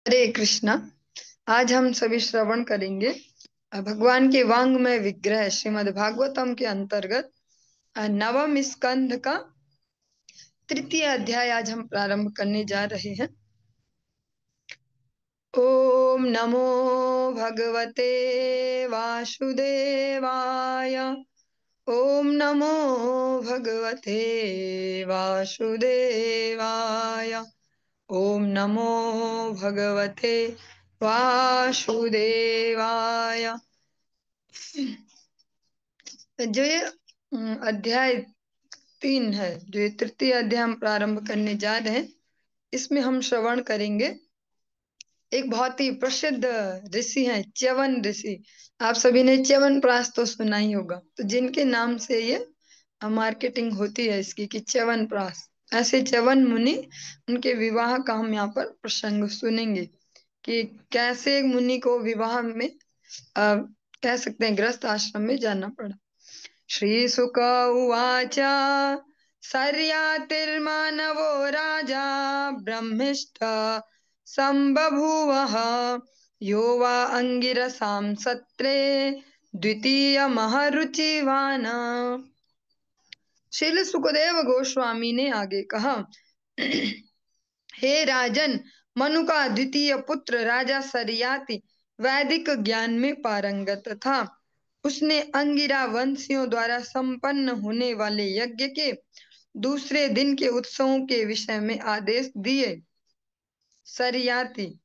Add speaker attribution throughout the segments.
Speaker 1: हरे कृष्णा। आज हम सभी श्रवण करेंगे भगवान के वांग्मय विग्रह श्रीमद् भागवतम के अंतर्गत नवम स्कंध का तृतीय अध्याय आज हम प्रारंभ करने जा रहे हैं। ओम नमो भगवते वासुदेवाय। ओम नमो भगवते वासुदेवाय। ओम नमो भगवते वासुदेवाय। जो ये अध्याय 3 है, जो ये तृतीय अध्याय हम प्रारंभ करने जा रहे हैं, इसमें हम श्रवण करेंगे एक बहुत ही प्रसिद्ध ऋषि हैं, च्यवन ऋषि। आप सभी ने च्यवन प्राश तो सुना ही होगा, तो जिनके नाम से ये मार्केटिंग होती है इसकी कि च्यवन प्राश, ऐसे च्यवन मुनि, उनके विवाह का हम यहाँ पर प्रसंग सुनेंगे कि कैसे एक मुनि को विवाह में कह सकते हैं गृहस्थ आश्रम में जाना पड़ा। श्रीशुक उवाच सर्यातिर्मानवो राजा ब्रह्मिष्ठ सम्बभूवः यो वा अंगिरसां सत्रे द्वितीयमहरुचिवान्। श्रील सुखदेव गोस्वामी ने आगे कहा, हे राजन, मनु का द्वितीय पुत्र राजा सरियाति वैदिक ज्ञान में पारंगत था। उसने अंगिरा वंशियों द्वारा संपन्न होने वाले यज्ञ के दूसरे दिन के उत्सवों के विषय में आदेश दिए। सरियाति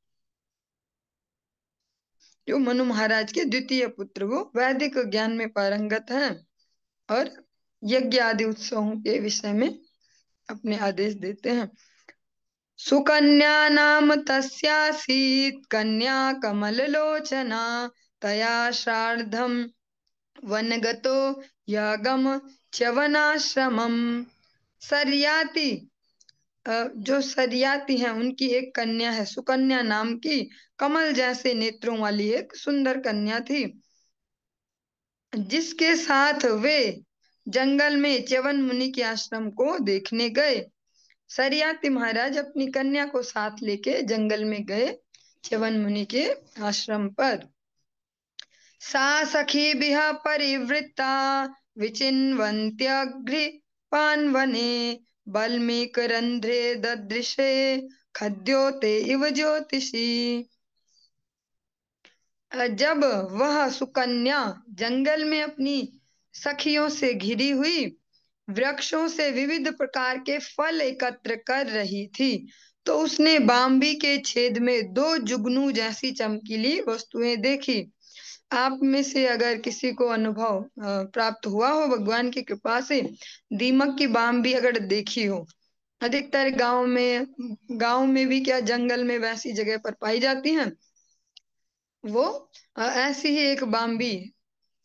Speaker 1: जो मनु महाराज के द्वितीय पुत्र, वो वैदिक ज्ञान में पारंगत हैं और यज्ञ आदि उत्सवों के विषय में अपने आदेश देते हैं। सुकन्या नाम तस्यासीत् कन्या कमललोचना तया श्राद्धं वनगतो यागम च्यवनाश्रमम्। सरियाती जो सरियाती हैं, उनकी एक कन्या है सुकन्या नाम की, कमल जैसे नेत्रों वाली एक सुंदर कन्या थी, जिसके साथ वे जंगल में च्यवन मुनि के आश्रम को देखने गए। सरियाती महाराज अपनी कन्या को साथ लेके जंगल में गए च्यवन मुनि के आश्रम पर। सा सखीभिः परिवृत्ता विचिन्वन्त्यग्निपान्वने वल्मीकरन्ध्रे ददृशे खद्योते इव ज्योतिषी। जब वह सुकन्या जंगल में अपनी सखियों से घिरी हुई वृक्षों से विविध प्रकार के फल एकत्र कर रही थी, तो उसने बाम्बी के छेद में 2 जुगनू जैसी चमकीली वस्तुएं देखी। आप में से अगर किसी को अनुभव प्राप्त हुआ हो भगवान की कृपा से, दीमक की बाम्बी अगर देखी हो, अधिकतर गांव में भी क्या जंगल में वैसी जगह पर पाई जाती हैं, वो ऐसी ही एक बाम्बी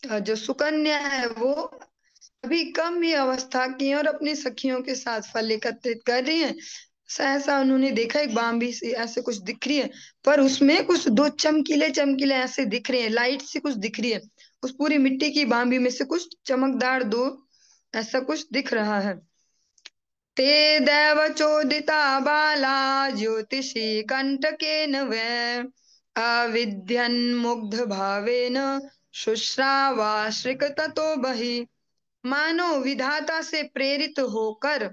Speaker 1: जो सुकन्या है, वो अभी कम ही अवस्था की है और अपनी सखियों के साथ फल एकत्रित कर रही हैं। सहसा उन्होंने देखा एक बाम्बी से ऐसे कुछ दिख रही है, पर उसमें कुछ 2 चमकीले चमकीले ऐसे दिख रहे हैं, लाइट सी कुछ दिख रही है। उस पूरी मिट्टी की बाम्बी में से कुछ चमकदार 2 ऐसा कुछ दिख रहा है। ते दैव चोदिता बाला ज्योतिषी कंटकेन वै अविध्यन् भावेन शुश्रावाश्रिक ततो बहि। मानो विधाता से प्रेरित होकर,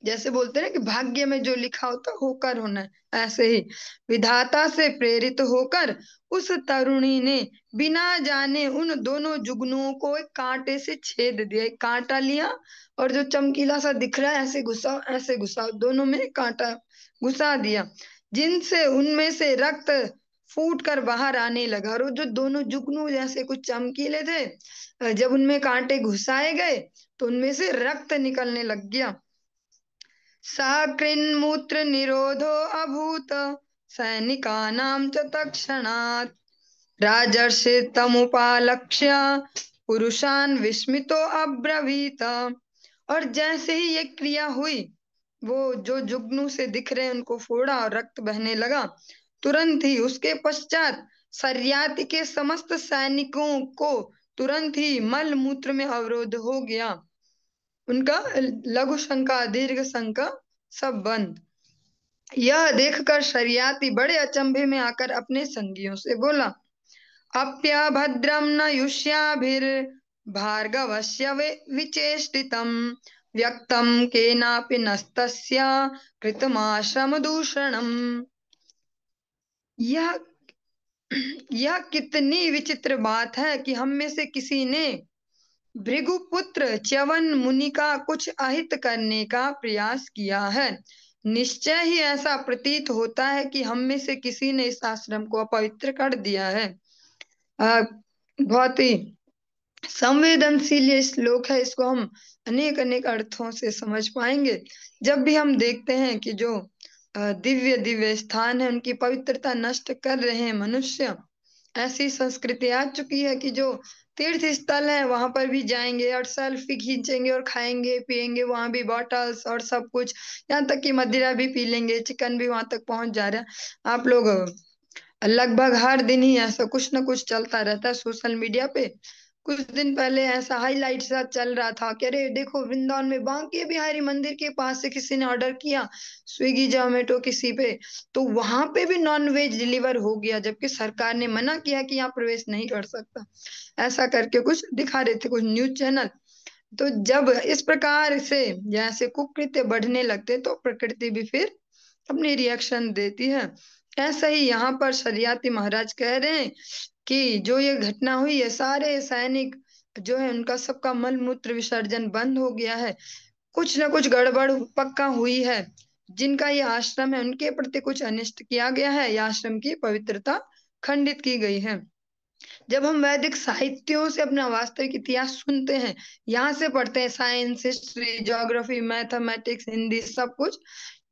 Speaker 1: जैसे बोलते हैं ना कि भाग्य में जो लिखा होता है होकर होना है, ऐसे ही विधाता से प्रेरित होकर उस तरुणी ने बिना जाने उन दोनों जुगनुओं को एक कांटे से छेद दिया। एक कांटा लिया और जो चमकीला सा दिख रहा है ऐसे घुसाओ, दोनों में कांटा घुसा दिया, जिनसे उनमें से रक्त फूट कर बाहर आने लगा। और वो जो दोनों जुगनू जैसे कुछ चमकीले थे, जब उनमें कांटे घुसाए गए तो उनमें से रक्त निकलने लग गया। साकृन्मूत्र निरोधो अभूत सैनिकानां च तत्क्षणात् राजर्षि तमुपालक्ष्य पुरुषान् विस्मितो अब्रवीत। और जैसे ही ये क्रिया हुई, वो जो जुगनू से दिख रहे हैं उनको फोड़ा और रक्त बहने लगा। तुरंत ही उसके पश्चात सरियाति के समस्त सैनिकों को तुरंत ही मल मूत्र में अवरोध हो गया। उनका लघु शंका दीर्घ शंका सब बंद। यह देखकर शरियाती बड़े अचंभे में आकर अपने संगियों से बोला, अप्यभद्रं न युष्याभिर्भार्गवस्य विचेष्टितं व्यक्तं केनापि नस्तस्य कृतमाश्रमदूषणम्। यह यह कितनी विचित्र बात है कि हम में से किसी ने भृगुपुत्र च्यवन मुनि का कुछ अहित करने का प्रयास किया है। निश्चय ही ऐसा प्रतीत होता है कि हम में से किसी ने इस आश्रम को अपवित्र कर दिया है। बहुत ही संवेदनशील ये श्लोक है, इसको हम अनेक अनेक अर्थों से समझ पाएंगे। जब भी हम देखते हैं कि जो दिव्य दिव्य स्थान है उनकी पवित्रता नष्ट कर रहे हैं मनुष्य, ऐसी संस्कृति आ चुकी है कि जो तीर्थ स्थल है वहां पर भी जाएंगे और सेल्फी खींचेंगे और खाएंगे पिएंगे, वहां भी बॉटल्स और सब कुछ, यहाँ तक कि मदिरा भी पी लेंगे, चिकन भी वहां तक पहुंच जा रहा है। आप लोग लगभग हर दिन ही ऐसा कुछ ना कुछ चलता रहता है सोशल मीडिया पे। कुछ दिन पहले ऐसा हाईलाइट सा चल रहा था कि अरे देखो वृंदावन में बांके बिहारी मंदिर के पास से किसी ने ऑर्डर किया स्विगी जोमेटो किसी पे, तो वहां पे भी नॉन वेज डिलीवर हो गया, जबकि सरकार ने मना किया कि यहाँ प्रवेश नहीं कर सकता। ऐसा करके कुछ दिखा रहे थे कुछ न्यूज चैनल। तो जब इस प्रकार से जैसे कुकृत्य बढ़ने लगते तो प्रकृति भी फिर अपनी रिएक्शन देती है। ऐसा ही यहाँ पर शरियाती महाराज कह रहे हैं कि जो ये घटना हुई है, सारे सैनिक जो है उनका सबका मल मूत्र विसर्जन बंद हो गया है, कुछ ना कुछ गड़बड़ पक्का हुई है। जिनका ये आश्रम है उनके प्रति कुछ अनिष्ट किया गया है, या आश्रम की पवित्रता खंडित की गई है। जब हम वैदिक साहित्यों से अपना वास्तविक इतिहास सुनते हैं, यहाँ से पढ़ते हैं science history geography mathematics Hindi सब कुछ,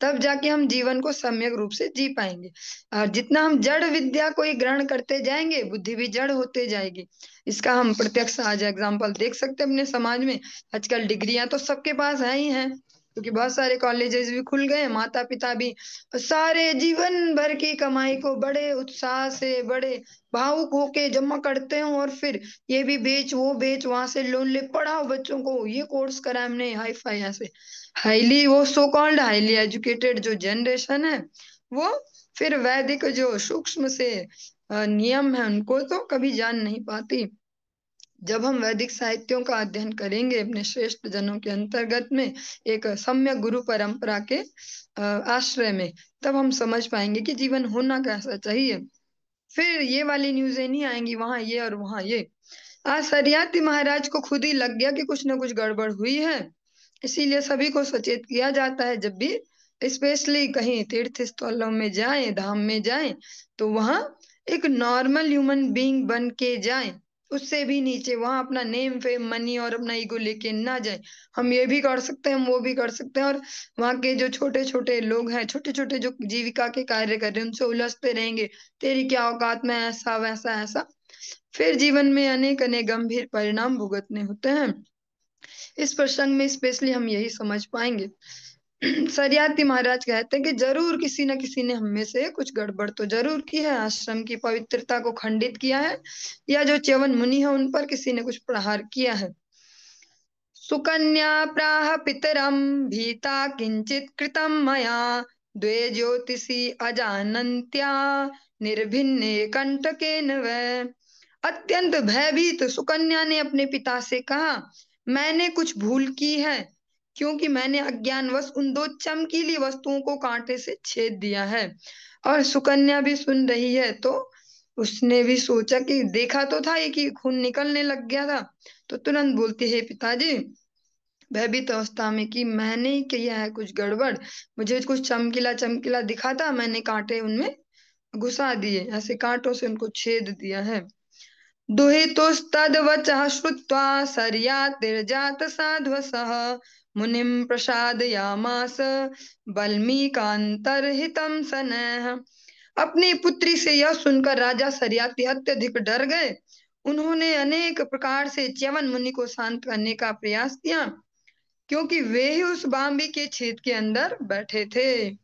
Speaker 1: तब जाके हम जीवन को सम्यक रूप से जी पाएंगे। और जितना हम जड़ विद्या को ही ग्रहण करते जाएंगे बुद्धि भी जड़ होते जाएगी। इसका हम प्रत्यक्ष आज एग्जाम्पल देख सकते हैं अपने समाज में। आजकल डिग्रियां तो सबके पास है ही हैं, क्योंकि बहुत सारे कॉलेजेस भी खुल गए हैं, माता पिता भी सारे जीवन भर की कमाई को बड़े उत्साह से बड़े भावुक होके जमा करते हो, और फिर ये भी बेच वो बेच वहां से लोन ले पढ़ाओ बच्चों को, ये कोर्स करा हमने हाई फाई ऐसे हाईली वो सो कॉल्ड हाईली एजुकेटेड जो जनरेशन है वो फिर वैदिक जो सूक्ष्म से नियम है उनको तो कभी जान नहीं पाती। जब हम वैदिक साहित्यों का अध्ययन करेंगे अपने श्रेष्ठ जनों के अंतर्गत में एक सम्यक गुरु परंपरा के आश्रय में, तब हम समझ पाएंगे कि जीवन होना कैसा चाहिए। फिर ये वाली न्यूज़ें नहीं आएंगी वहां ये और वहां ये। आज सरियाती महाराज को खुद ही लग गया कि कुछ ना कुछ गड़बड़ हुई है, इसीलिए सभी को सचेत किया जाता है जब भी स्पेशली कहीं तीर्थ स्थलों में जाएं धाम में जाएं तो वहां एक नॉर्मल ह्यूमन बीइंग बन के जाएं, उससे भी नीचे वहां अपना नेम फेम मनी और अपना ईगो लेके ना जाए। हम ये भी कर सकते हैं हम वो भी कर सकते हैं, और वहां के जो छोटे छोटे लोग हैं छोटे छोटे जो जीविका के कार्य कर रहे हैं उनसे उलझते रहेंगे, तेरी क्या औकात में ऐसा वैसा ऐसा, फिर जीवन में अनेक अनेक गंभीर परिणाम भुगतने होते हैं। इस प्रसंग में स्पेशली हम यही समझ पाएंगे। सरियाती महाराज कहते हैं कि जरूर किसी न किसी ने हम में से कुछ गड़बड़ तो जरूर की है, आश्रम की पवित्रता को खंडित किया है, या जो च्यवन मुनि है उन पर किसी ने कुछ प्रहार किया है। सुकन्या प्राह पितरम भीता किंचित कृतम मया द्वे ज्योतिषी अजानन्त्या निर्भिन्ने कंटकेन वै। अत्यंत भयभीत सुकन्या ने अपने पिता से कहा, मैंने कुछ भूल की है, क्योंकि मैंने अज्ञानवश उन दो चमकीली वस्तुओं को कांटे से छेद दिया है। और सुकन्या भी सुन रही है, तो उसने भी सोचा कि देखा तो था ये कि खून निकलने लग गया था, तो तुरंत बोलती है, पिताजी भयभीत अवस्था में कि मैंने ही किया है कुछ गड़बड़, मुझे कुछ चमकीला चमकीला दिखा था, मैंने कांटे उनमें घुसा दिए, ऐसे कांटों से उनको छेद दिया है। दुहितुस्तद्वचः श्रुत्वा शर्यातिर्जात साध्वसः मुनिं प्रसादयामास वल्मीकान्तर्हितं सनः। अपनी पुत्री से यह सुनकर राजा शर्याती अत्यधिक डर गए। उन्होंने अनेक प्रकार से च्यवन मुनि को शांत करने का प्रयास किया, क्योंकि वे ही उस बांबी के छेद के अंदर बैठे थे।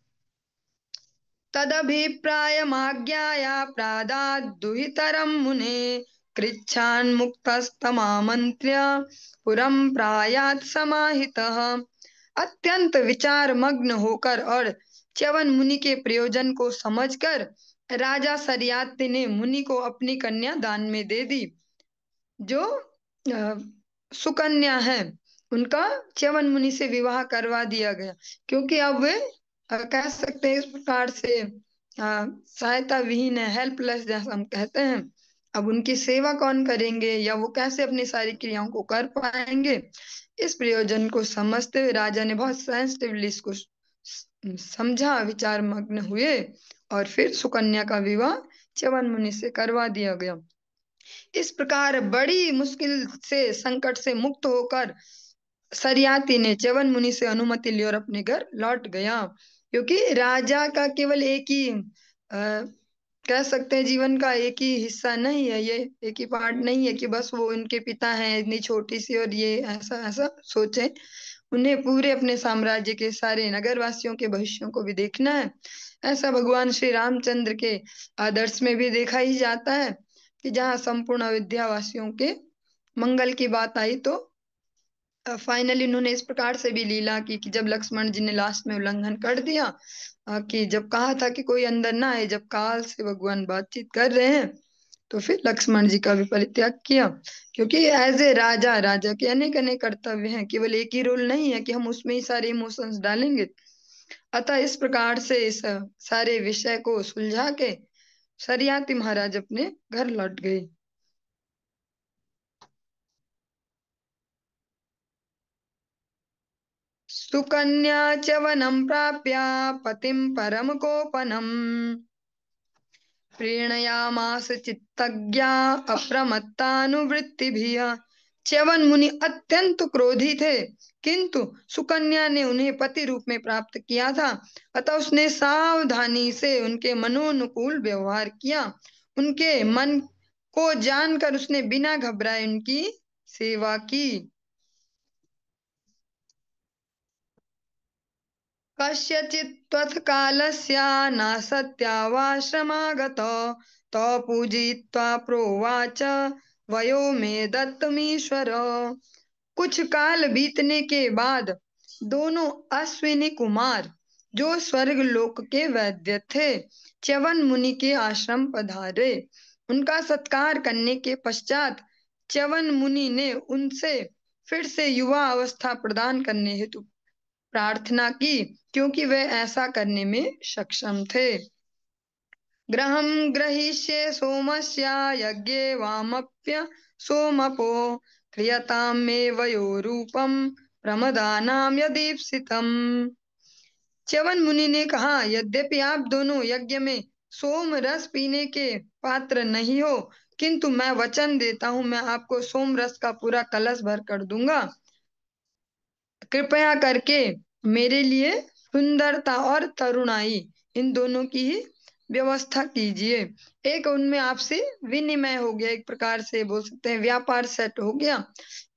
Speaker 1: तदभिप्रायमाज्ञाया प्रादाद्दुहितरं मुने कृच्छान्मुक्तस्तमामन्त्र्य पुरं प्रायात् समाहितः। अत्यंत विचार मग्न होकर और च्यवन मुनि के प्रयोजन को समझकर राजा सरियाती ने मुनि को अपनी कन्या दान में दे दी। जो अ, सुकन्या है उनका च्यवन मुनि से विवाह करवा दिया गया, क्योंकि अब वे कह सकते हैं इस प्रकार से सहायता विहीन है, हेल्पलेस जैसा हम कहते हैं। अब उनकी सेवा कौन करेंगे या वो कैसे अपनी सारी क्रियाओं को कर पाएंगे। इस प्रयोजन को समझते हुए राजा ने बहुत सेंसिटिवली इसको समझा, विचार मग्न हुए और फिर सुकन्या का विवाह च्यवन मुनि से करवा दिया गया। इस प्रकार बड़ी मुश्किल से, संकट से मुक्त होकर सरियाती ने च्यवन मुनि से अनुमति ली और अपने घर लौट गया। क्योंकि राजा का केवल एक ही कह सकते हैं जीवन का एक ही हिस्सा नहीं है, ये एक ही पार्ट नहीं है कि बस वो उनके पिता हैं इतनी छोटी सी और ये ऐसा ऐसा सोचे। उन्हें पूरे अपने साम्राज्य के सारे नगरवासियों के भविष्यों को भी देखना है। ऐसा भगवान श्री रामचंद्र के आदर्श में भी देखा ही जाता है कि जहाँ संपूर्ण अयोध्यावासियों के मंगल की बात आई तो फाइनली उन्होंने इस प्रकार से भी लीला की कि जब लक्ष्मण जी ने लास्ट में उल्लंघन कर दिया, कि जब कहा था कि कोई अंदर ना आए, जब काल से भगवान बातचीत कर रहे हैं, तो फिर लक्ष्मण जी का भी परित्याग किया। क्योंकि एज ए राजा, राजा के अनेक अनेक कर्तव्य हैं, केवल एक ही रोल नहीं है कि हम उसमें ही सारे इमोशंस डालेंगे। अतः इस प्रकार से इस सारे विषय को सुलझा के सरियाती महाराज अपने घर लौट गए। सुकन्या च वनं प्राप्य पतिं परमकोपनम् प्रीणयामास चित्तज्ञा अप्रमत्तानुवृत्तिभिः। च्यवन मुनि अत्यंत क्रोधी थे, किंतु सुकन्या ने उन्हें पति रूप में प्राप्त किया था, अतः उसने सावधानी से उनके मनोनुकूल व्यवहार किया। उनके मन को जानकर उसने बिना घबराए उनकी सेवा की। कस्यचित्त्वथ कालस्य नासत्यावाश्रमागतो तौ पूजयित्वा प्रोवाच वयो मे दत्तमीश्वर। कुछ काल बीतने के बाद दोनों अश्विनी कुमार, जो स्वर्ग लोक के वैद्य थे, च्यवन मुनि के आश्रम पधारे। उनका सत्कार करने के पश्चात च्यवन मुनि ने उनसे फिर से युवा अवस्था प्रदान करने हेतु प्रार्थना की, क्योंकि वे ऐसा करने में सक्षम थे। ग्रहं ग्रहीष्ये सोमस्य यज्ञे वामप्य सोमपो क्रियतां मे वयोरूपं प्रमदानां यदीप्सितम्। च्यवन मुनि ने कहा, यद्यपि आप दोनों यज्ञ में सोम रस पीने के पात्र नहीं हो, किंतु मैं वचन देता हूँ मैं आपको सोम रस का पूरा कलश भर कर दूंगा। कृपया करके मेरे लिए सुंदरता और तरुणाई, इन दोनों की ही व्यवस्था कीजिए। एक उनमें आपसे विनिमय हो गया, एक प्रकार से बोल सकते हैं व्यापार सेट हो गया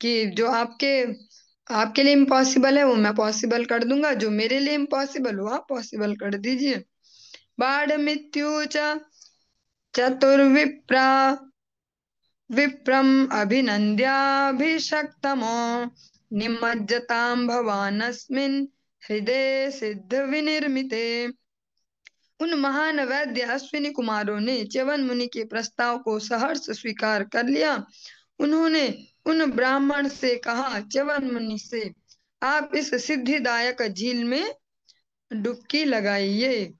Speaker 1: कि जो आपके आपके लिए इम्पॉसिबल है वो मैं पॉसिबल कर दूंगा, जो मेरे लिए इम्पॉसिबल हो आप पॉसिबल कर दीजिए। बाढ़ मृत्यु चतुर्विप्रा विप्रम अभिनन्द्याभिषक्तमो निमज्जतां भवानस्मिन् हृदय सिद्ध विनिर्मिते। उन महान वैद्य अश्विनी कुमारों ने च्यवन मुनि के प्रस्ताव को सहर्ष स्वीकार कर लिया। उन्होंने उन ब्राह्मण से कहा, च्यवन मुनि से आप इस सिद्धिदायक झील में डुबकी लगाइए।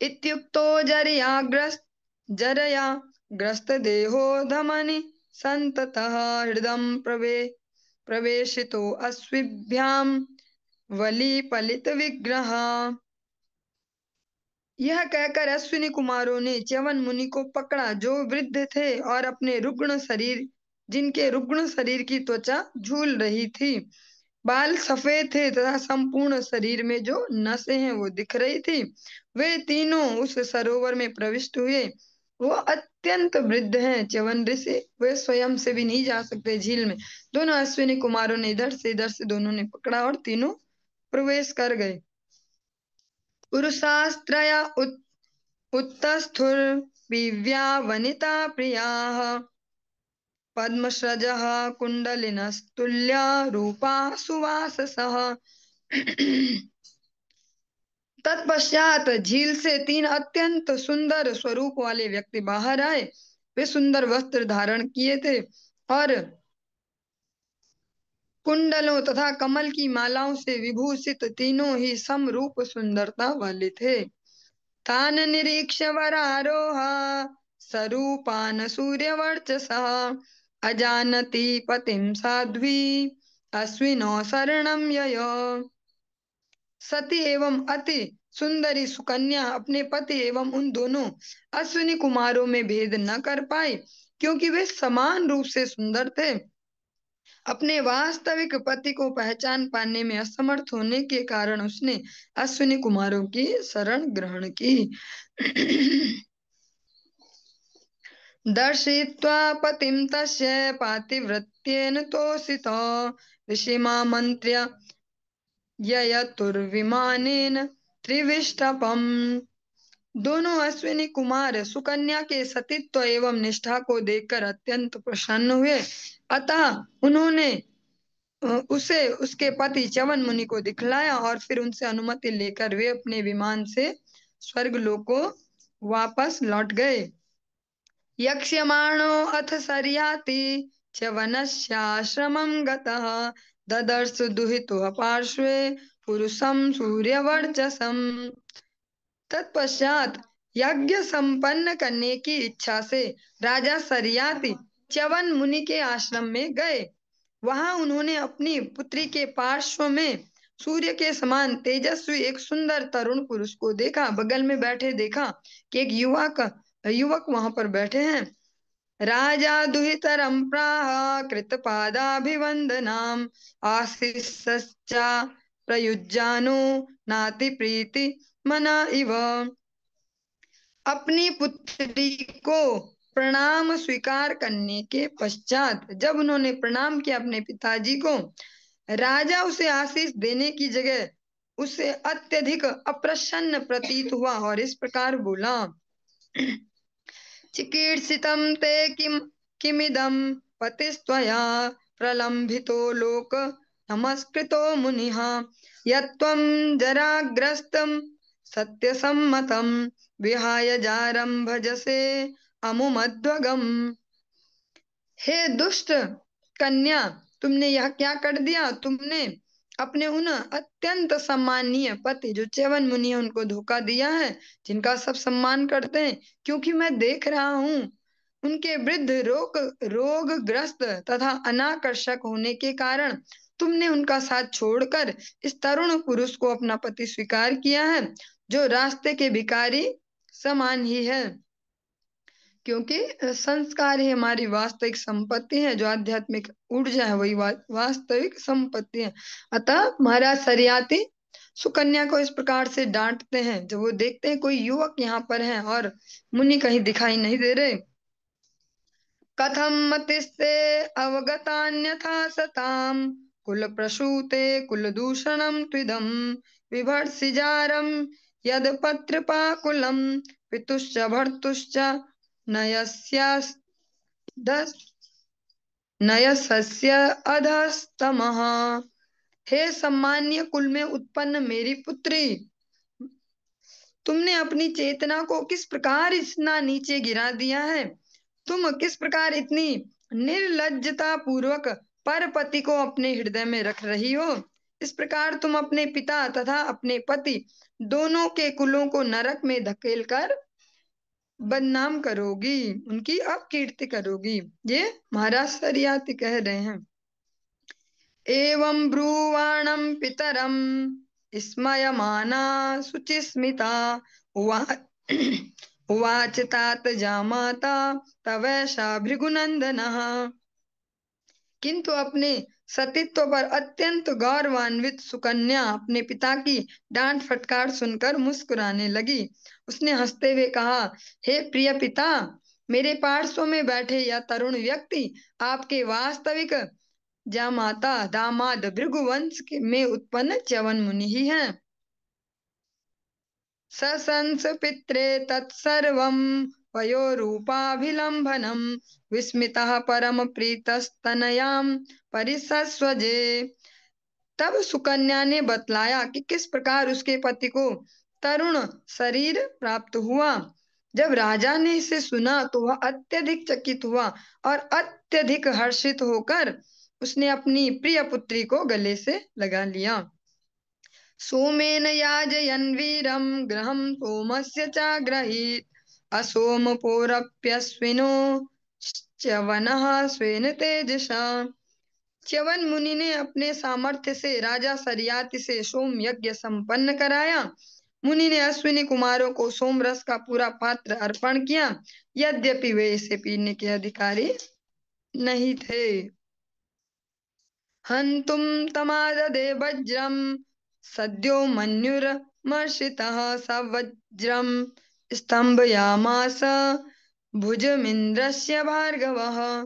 Speaker 1: इत्युक्तो जरया ग्रस्त देहो धमनि संततः हृदं प्रवेशितो अश्विभ्यां वली पलित विग्रह। यह कहकर अश्विनी कुमारों ने च्यवन मुनि को पकड़ा, जो वृद्ध थे और अपने रुग्ण शरीर, जिनके रुग्ण शरीर की त्वचा झूल रही थी, बाल सफेद थे तथा संपूर्ण शरीर में जो नसें हैं वो दिख रही थी। वे तीनों उस सरोवर में प्रविष्ट हुए। वो अत्यंत वृद्ध हैं च्यवन ऋषि, वे स्वयं से भी नहीं जा सकते झील में। दोनों अश्विनी कुमारों ने इधर से दोनों ने पकड़ा और तीनों प्रवेश कर गए। पुरुषास्त्रया उत्तस्थुर्विव्या वनिता प्रियाः पद्मश्रजः कुण्डलिनस्तुल्या रूपा सुवाससः। तत्पश्चात झील से 3 अत्यंत सुंदर स्वरूप वाले व्यक्ति बाहर आए। वे सुंदर वस्त्र धारण किए थे और कुंडलों तथा कमल की मालाओं से विभूषित तीनों ही समरूप सुंदरता वाले थे। तान निरीक्ष्य वरारोह स्वरूपान सूर्यवर्चसः अजानति पतिं साध्वी अश्विनो शरणं ययो। सती एवं अति सुंदरी सुकन्या अपने पति एवं उन दोनों अश्विनी कुमारों में भेद न कर पाई, क्योंकि वे समान रूप से सुंदर थे। अपने वास्तविक पति को पहचान पाने में असमर्थ होने के कारण उसने अश्विनी कुमारों की शरण ग्रहण की। दर्शयित्वा पतिं तस्य पातिव्रत्येन तोषितो ऋषिमामन्त्र्य ययतुर्विमानेन त्रिविष्टपम्। दोनों अश्विनी कुमार सुकन्या के सतीत्व एवं निष्ठा को देखकर अत्यंत प्रसन्न हुए। अतः उन्होंने उसे उसके पति च्यवन मुनि को दिखलाया और फिर उनसे अनुमति लेकर वे अपने विमान से स्वर्गलोक को वापस लौट गए। यक्ष्यमाणो अथ सर्याति च्यवनस्याश्रमं गतः ददर्श दुहितुः पार्श्वे पुरुषं सूर्यवर्चसम्। तत्पश्चात यज्ञ संपन्न करने की इच्छा से राजा सरियाती च्यवन मुनि के आश्रम में गए। वहां उन्होंने अपनी पुत्री के पार्श्व में सूर्य के समान तेजस्वी एक सुंदर तरुण पुरुष को देखा। बगल में बैठे देखा कि एक युवक वहां पर बैठे हैं। राजा दुहितरं प्राह कृतपादाभिवंदनाम् आशीस्सश्च प्रयुज्यानो नाति प्रीति मना इव। अपनी पुत्री को प्रणाम स्वीकार करने के पश्चात जब उन्होंने प्रणाम किया अपने पिताजी को, राजा उसे आशीष देने की जगह उसे अत्यधिक अप्रसन्न प्रतीत हुआ और इस प्रकार बोला। चिकीर्षितं ते किमिदं पतिस्त्वया प्रलम्भितो लोक नमस्कृतो मुनिः यत्त्वं जराग्रस्तं सत्यसम्मतं विहाय जारं भजसे अमुमध्वगम्। हे दुष्ट कन्या, तुमने यह क्या कर दिया? तुमने अपने उन अत्यंत सम्मानीय पति जो च्यवन मुनि है उनको धोखा दिया है, जिनका सब सम्मान करते हैं, क्योंकि मैं देख रहा हूँ उनके वृद्ध रोगग्रस्त तथा अनाकर्षक होने के कारण तुमने उनका साथ छोड़कर इस तरुण पुरुष को अपना पति स्वीकार किया है, जो रास्ते के भिखारी समान ही है। क्योंकि संस्कार ही हमारी वास्तविक संपत्ति है, जो आध्यात्मिक ऊर्जा है वही वास्तविक संपत्ति है। अतः महाराज सरियाती सुकन्या को इस प्रकार से डांटते हैं। जब वो देखते हैं कोई युवक यहाँ पर है और मुनि कहीं दिखाई नहीं दे रहे। कथम मतिस्ते अवगतान्यथा सताम कुल प्रसूते कुल दूषणम त्विदम विभर्षिजारम यद पत्रपाकुलम पितुश्च भर्तुश्च नयस्य अधस्तमः। हे सम्मान्य कुल में उत्पन्न मेरी पुत्री, तुमने अपनी चेतना को किस प्रकार इतना नीचे गिरा दिया है। तुम किस प्रकार इतनी निर्लज्जता पूर्वक परपति को अपने हृदय में रख रही हो। इस प्रकार तुम अपने पिता तथा अपने पति दोनों के कुलों को नरक में धकेलकर बदनाम करोगी, उनकी अपकीर्ति करोगी। ये महाराज सरियाती कह रहे हैं। एवं ब्रुवाणं पितरं स्मयमाना शुचिस्मिता उवाच तात जामाता तवैषा भृगुनंदनः। किंतु अपने सतीत्व पर अत्यंत गौरवान्वित सुकन्या अपने पिता की डांट फटकार सुनकर मुस्कुराने लगी। उसने हंसते हुए कहा, हे प्रिय पिता, मेरे पार्श्व में बैठे यह तरुण व्यक्ति आपके वास्तविक जामाता दामाद भृगुवंश में उत्पन्न च्यवन मुनि ही हैं। ससंस पित्रे तत्सर्वं वयोरूपाभिलंभनम विस्मितः परम प्रीतस्तनयां परिसस्वजे। तब सुकन्या ने बतलाया कि किस प्रकार उसके पति को तरुण शरीर प्राप्त हुआ। जब राजा ने इसे सुना तो वह अत्यधिक चकित हुआ और अत्यधिक हर्षित होकर उसने अपनी प्रिय पुत्री को गले से लगा लिया। सोमेन याजयन् वीरं गृहं सोमस्य चाग्रहीत् असोमपोरप्यश्विनो च्यवनः स्वेन तेजसा। च्यवन मुनि ने अपने सामर्थ्य से राजा सरियाति से सोम यज्ञ संपन्न कराया। मुनि ने अश्विनी कुमारों को सोम रस का पूरा पात्र अर्पण किया, यद्यपि वे इसे पीने के अधिकारी नहीं थे। हन्तुं तमाददे वज्रं सद्यो मन्युर्मर्षितः स वज्रं स्तम्भयामास भुजमिन्द्रस्य भार्गवः।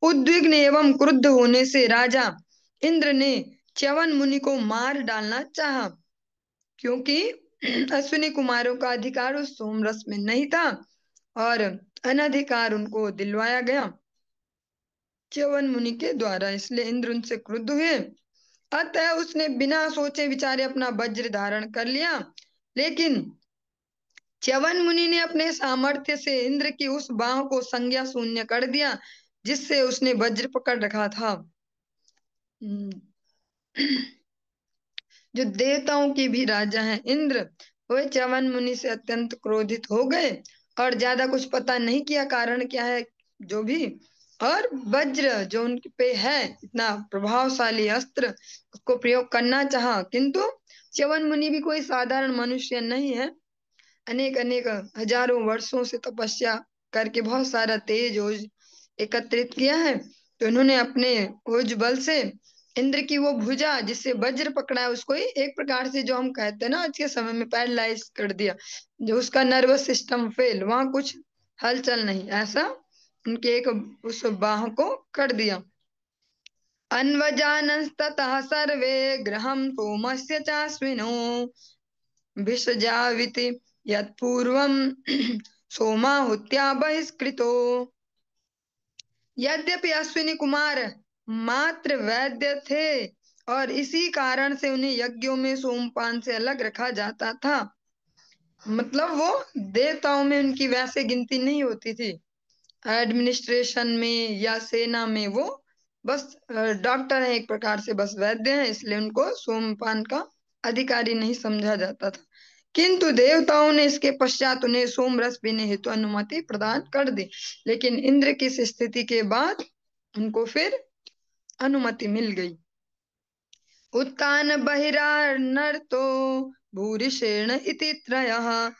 Speaker 1: उद्विग्न एवं क्रुद्ध होने से राजा इंद्र ने च्यवन मुनि को मार डालना चाहा, क्योंकि अश्विनी कुमारों का अधिकार उस सोमरस में नहीं था और अनधिकार उनको दिलवाया गया च्यवन मुनि के द्वारा, इसलिए इंद्र उनसे क्रुद्ध हुए। अतः उसने बिना सोचे विचारे अपना वज्र धारण कर लिया, लेकिन च्यवन मुनि ने अपने सामर्थ्य से इंद्र की उस बाह को संज्ञा शून्य कर दिया जिससे उसने वज्र पकड़ रखा था। जो देवताओं के भी राजा हैं इंद्र, वह च्यवन मुनि से अत्यंत क्रोधित हो गए और ज्यादा कुछ पता नहीं किया कारण क्या है जो भी, और वज्र जो उनके पे है इतना प्रभावशाली अस्त्र उसको प्रयोग करना चाहा, किंतु च्यवन मुनि भी कोई साधारण मनुष्य नहीं है। अनेक अनेक हजारों वर्षों से तपस्या करके बहुत सारा तेज ओज एकत्रित किया है, तो इन्होंने अपने ओज बल से इंद्र की वो भुजा जिससे वज्र पकड़ा है उसको ही एक प्रकार से जो हम कहते हैं ना आज के समय में पैरालाइज कर दिया, जो उसका नर्वस सिस्टम फेल, वहां कुछ हलचल नहीं, ऐसा उनके एक उस बाह को कर दिया। अन्वजानस्ततः सर्वे गृहं सोमस्य चाश्विनो भिषजाविति यत्पूर्वं सोमाहुत्या बहिष्कृतो। यद्यपि अश्विनी कुमार मात्र वैद्य थे और इसी कारण से उन्हें यज्ञों में सोमपान से अलग रखा जाता था, मतलब वो देवताओं में उनकी वैसे गिनती नहीं होती थी, एडमिनिस्ट्रेशन में या सेना में वो बस डॉक्टर है एक प्रकार से, बस वैद्य हैं, इसलिए उनको सोमपान का अधिकारी नहीं समझा जाता था। किंतु देवताओं ने इसके पश्चात उन्हें सोमरस पीने हेतु अनुमति प्रदान कर दी, लेकिन इंद्र की इस स्थिति के बाद उनको फिर अनुमति मिल गई। उत्तान बहिरार्नर्तो भूरिशेण इति त्रयः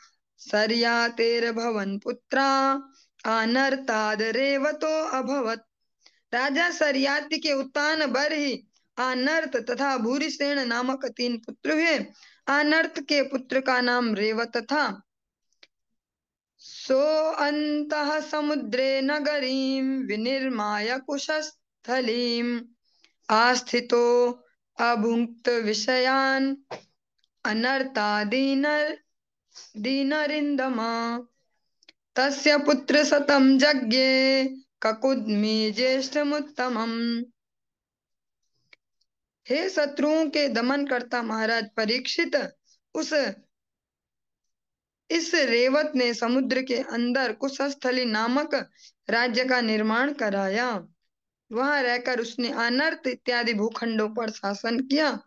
Speaker 1: सर्यातेर्भवन् पुत्रा अनर्तादरेवतो अभवत्। राजा सरियाति के उत्तान बरहि अनर्त तथा भूरिसेन नामक 3 पुत्र हुए। अनर्त के पुत्र का नाम रेवत था। सो अंतः समुद्रे नगरीं विनिर्माय कुशस्थलीं आस्थितो अभुङ्क्त विषयान् अनर्तादीनरिन्दमा। तस्य पुत्र शतं जज्ञे ककुद्मी ज्येष्ठमुत्तमम्। हे शत्रुओं के दमन करता महाराज परीक्षित, इस रेवत ने समुद्र के अंदर कुशस्थली नामक राज्य का निर्माण कराया। वहां रहकर उसने अनर्त इत्यादि भूखंडों पर शासन किया।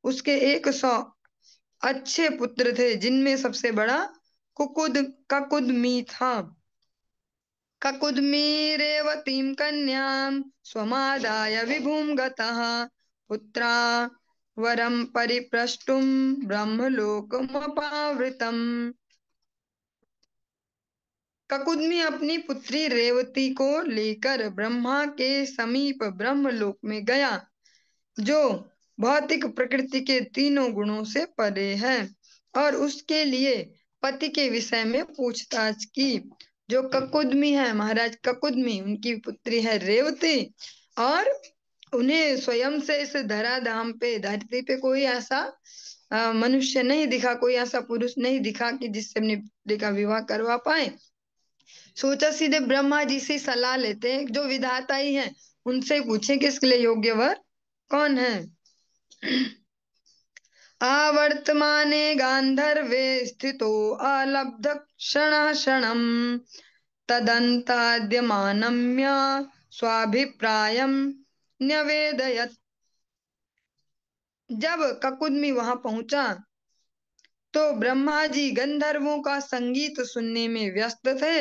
Speaker 1: उसके 100 अच्छे पुत्र थे, जिनमें सबसे बड़ा ककुदमी था। ककुद्मी रेवतीं कन्यां स्वमादाय विभूम गतः पुत्रा वरं परिप्रष्टुं ब्रह्मलोकमपावृतम्। ककुद्मी अपनी पुत्री रेवती को लेकर ब्रह्मा के समीप ब्रह्मलोक में गया, जो भौतिक प्रकृति के तीनों गुणों से परे है, और उसके लिए पति के विषय में पूछताछ की। जो ककुद्मी है महाराज ककुद्मी, उनकी पुत्री है रेवती, और उन्हें स्वयं से इस धराधाम पे धरती पे कोई ऐसा मनुष्य नहीं दिखा, कोई ऐसा पुरुष नहीं दिखा कि जिससे अपनी पुत्री का विवाह करवा पाए। सोचा सीधे ब्रह्मा जी से सलाह लेते हैं, जो विधाता ही हैं, उनसे पूछे कि इसके लिए योग्य वर कौन है। आवर्तमाने गान्धर्वे स्थितो अलब्ध क्षणः क्षणम् तदन्ताद्यमानम्य स्वाभिप्रायम् न्यवेदयत्। जब ककुदमी वहां पहुंचा तो ब्रह्मा जी गंधर्वों का संगीत सुनने में व्यस्त थे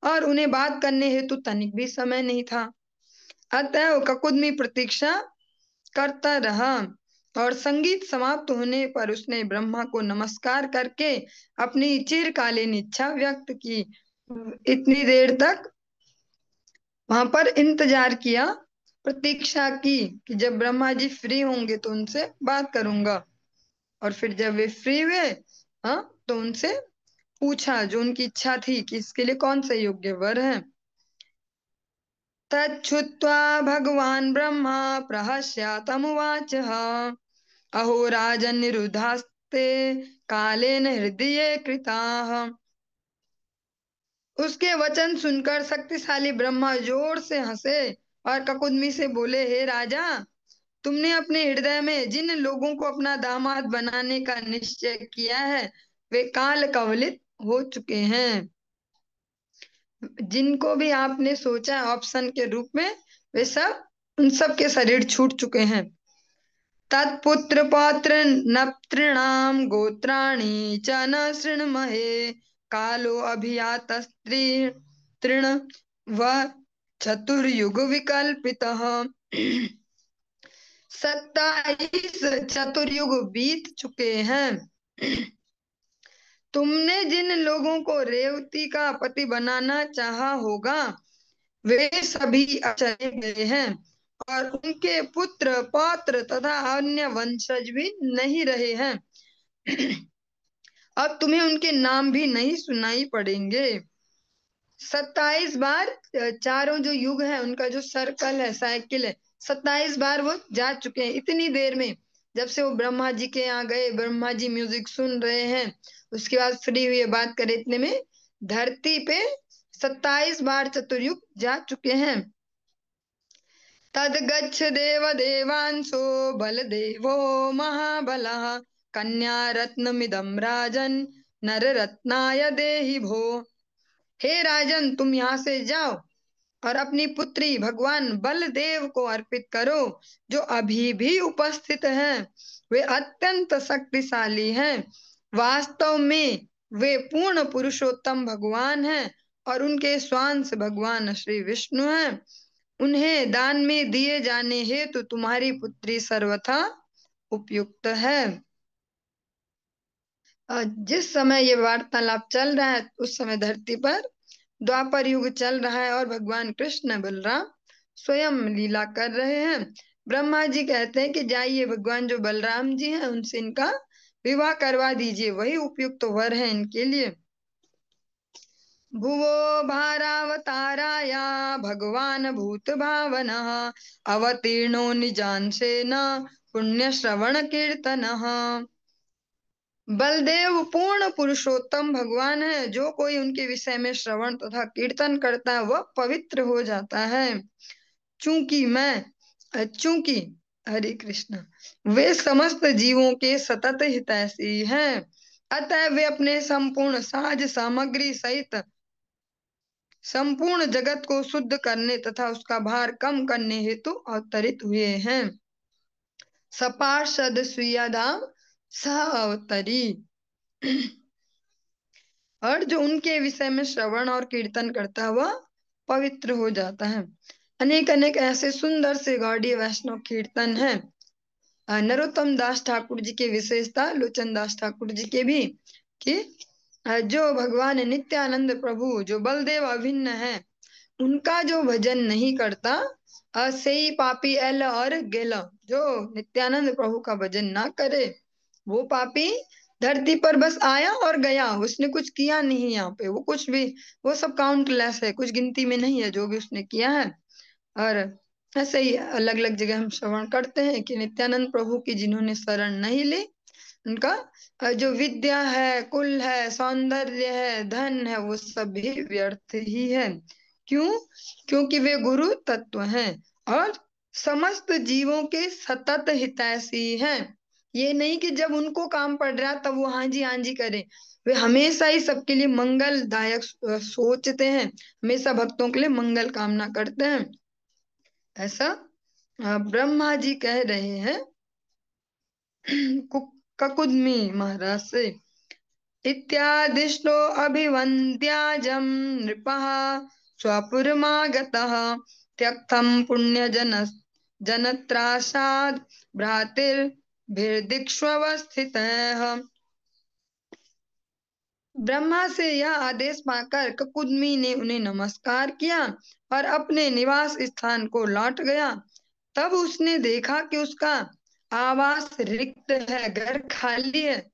Speaker 1: और उन्हें बात करने हेतु तनिक भी समय नहीं था। अतः ककुदमी प्रतीक्षा करता रहा और संगीत समाप्त होने पर उसने ब्रह्मा को नमस्कार करके अपनी चिरकालीन इच्छा व्यक्त की। इतनी देर तक वहां पर इंतजार किया, प्रतीक्षा की कि जब ब्रह्मा जी फ्री होंगे तो उनसे बात करूंगा। और फिर जब वे फ्री हुए, हाँ, तो उनसे पूछा जो उनकी इच्छा थी कि इसके लिए कौन सा योग्य वर है। तच्छ्रुत्वा भगवान ब्रह्मा प्रहस्यातमुवाचः अहो राजन्निरुद्धास्ते कालेन हृदये कृताः। उसके वचन सुनकर शक्तिशाली ब्रह्मा जोर से हंसे और ककुदमी से बोले, हे राजा, तुमने अपने हृदय में जिन लोगों को अपना दामाद बनाने का निश्चय किया है वे काल कवलित हो चुके हैं। जिनको भी आपने सोचा ऑप्शन के रूप में, वे सब, उन सब के शरीर छूट चुके हैं। तत्पुत्र पौत्र नप्तॄणाम गोत्राणि च न शृण्महे कालो अभियात तृण व चतुर्युग विकल्पितः। 27 चतुर्युग बीत चुके हैं। तुमने जिन लोगों को रेवती का पति बनाना चाहा होगा वे सभी अब चले गए हैं और उनके पुत्र पौत्र तथा अन्य वंशज भी नहीं रहे हैं। अब तुम्हें उनके नाम भी नहीं सुनाई पड़ेंगे। 27 बार चारों जो युग है उनका जो सर्कल है, साइकिल है, 27 बार वो जा चुके हैं इतनी देर में। जब से वो ब्रह्मा जी के यहाँ गए, ब्रह्मा जी म्यूजिक सुन रहे हैं, उसके बाद फ्री हुए बात करे, इतने में धरती पे 27 बार चतुर्युग जा चुके हैं। तद्गच्छ देव देवांशो बलदेवो महाबलः कन्या रत्नमिदं राजन नर रत्नाय देहि भो। हे राजन, तुम यहाँ से जाओ और अपनी पुत्री भगवान बलदेव को अर्पित करो जो अभी भी उपस्थित हैं। वे अत्यंत शक्तिशाली हैं। वास्तव में वे पूर्ण पुरुषोत्तम भगवान हैं और उनके स्वांश भगवान श्री विष्णु हैं। उन्हें दान में दिए जाने हेतु तुम्हारी पुत्री सर्वथा उपयुक्त है। जिस समय ये वार्तालाप चल रहा है उस समय धरती पर द्वापर युग चल रहा है और भगवान कृष्ण बलराम स्वयं लीला कर रहे हैं। ब्रह्मा जी कहते हैं कि जाइए भगवान जो बलराम जी हैं उनसे इनका विवाह करवा दीजिए, वही उपयुक्त वर है इनके लिए। भुवो भारावताराया भगवान भूत भावनः अवतीर्णो निजांशेन पुण्य श्रवण कीर्तनः। बलदेव पूर्ण पुरुषोत्तम भगवान है, जो कोई उनके विषय में श्रवण तथा कीर्तन करता है वह पवित्र हो जाता है। चूंकि हरे कृष्ण वे समस्त जीवों के सतत हितैषी हैं, अतः वे अपने संपूर्ण साज सामग्री सहित संपूर्ण जगत को शुद्ध करने तथा उसका भार कम करने हेतु अवतरित हुए हैं। सपार्षद सुयाधाम सह अवतरी। और जो उनके विषय में श्रवण और कीर्तन करता है वह पवित्र हो जाता है। अनेक अनेक ऐसे सुंदर से गौड़ीय वैष्णव कीर्तन हैं। नरोत्तम दास ठाकुर जी के विशेषता, लोचन दास ठाकुर जी के भी, कि जो भगवान नित्यानंद प्रभु जो बलदेव अभिन्न है उनका जो भजन नहीं करता सही पापी एल और गेल। जो नित्यानंद प्रभु का भजन ना करे वो पापी धरती पर बस आया और गया, उसने कुछ किया नहीं। यहाँ पे वो कुछ भी, वो सब काउंटलेस है, कुछ गिनती में नहीं है जो भी उसने किया है। और ऐसे ही अलग अलग जगह हम श्रवण करते हैं कि नित्यानंद प्रभु की जिन्होंने शरण नहीं ली उनका जो विद्या है, कुल है, सौंदर्य है, धन है, वो सब भी व्यर्थ ही है। क्यों? क्योंकि वे गुरु तत्व हैं और समस्त जीवों के सतत हितैषी हैं। ये नहीं कि जब उनको काम पड़ रहा तब वो हाँ जी करें। वे हमेशा ही सबके लिए मंगलदायक सोचते हैं, हमेशा भक्तों के लिए मंगल कामना करते हैं। ऐसा ब्रह्मा जी कह रहे हैं ककुदमी महाराज से। इत्यादिष्टो अभिवन्द्याजं नृपः स्वपुरमागतः त्यक्तं पुण्यजन जनत्रासाद् भ्रातृभिर्दिक्ष्वस्थितः। ब्रह्मा से यह आदेश पाकर ककुदमी ने उन्हें नमस्कार किया और अपने निवास स्थान को लौट गया। तब उसने देखा कि उसका आवास रिक्त है, घर खाली है।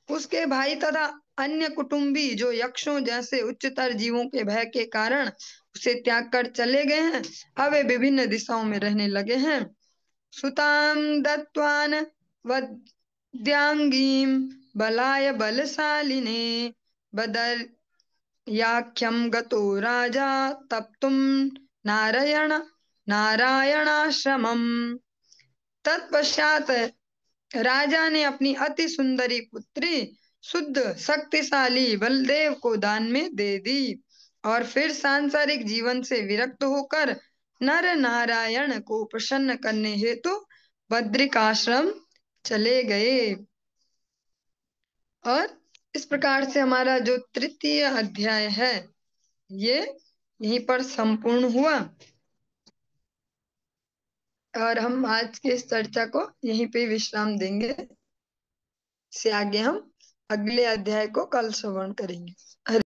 Speaker 1: उसके भाई तथा अन्य कुटुंबी जो यक्षों जैसे उच्चतर जीवों के भय के कारण उसे त्याग कर चले गए हैं, अब वे विभिन्न दिशाओं में रहने लगे हैं। सुताम दत्वान वद्यांगीम बलाय बलशालिने बदर याख्यम गतो राजा तप्तुम नारायणाश्रमम। तत्पश्चात राजा ने अपनी अति सुंदरी पुत्री शुद्ध शक्तिशाली बलदेव को दान में दे दी और फिर सांसारिक जीवन से विरक्त होकर नर नारायण को प्रसन्न करने हेतु बद्रिकाश्रम चले गए। और इस प्रकार से हमारा जो तृतीय अध्याय है ये यहीं पर संपूर्ण हुआ और हम आज की इस चर्चा को यहीं पे विश्राम देंगे। से आगे हम अगले अध्याय को कल श्रवण करेंगे।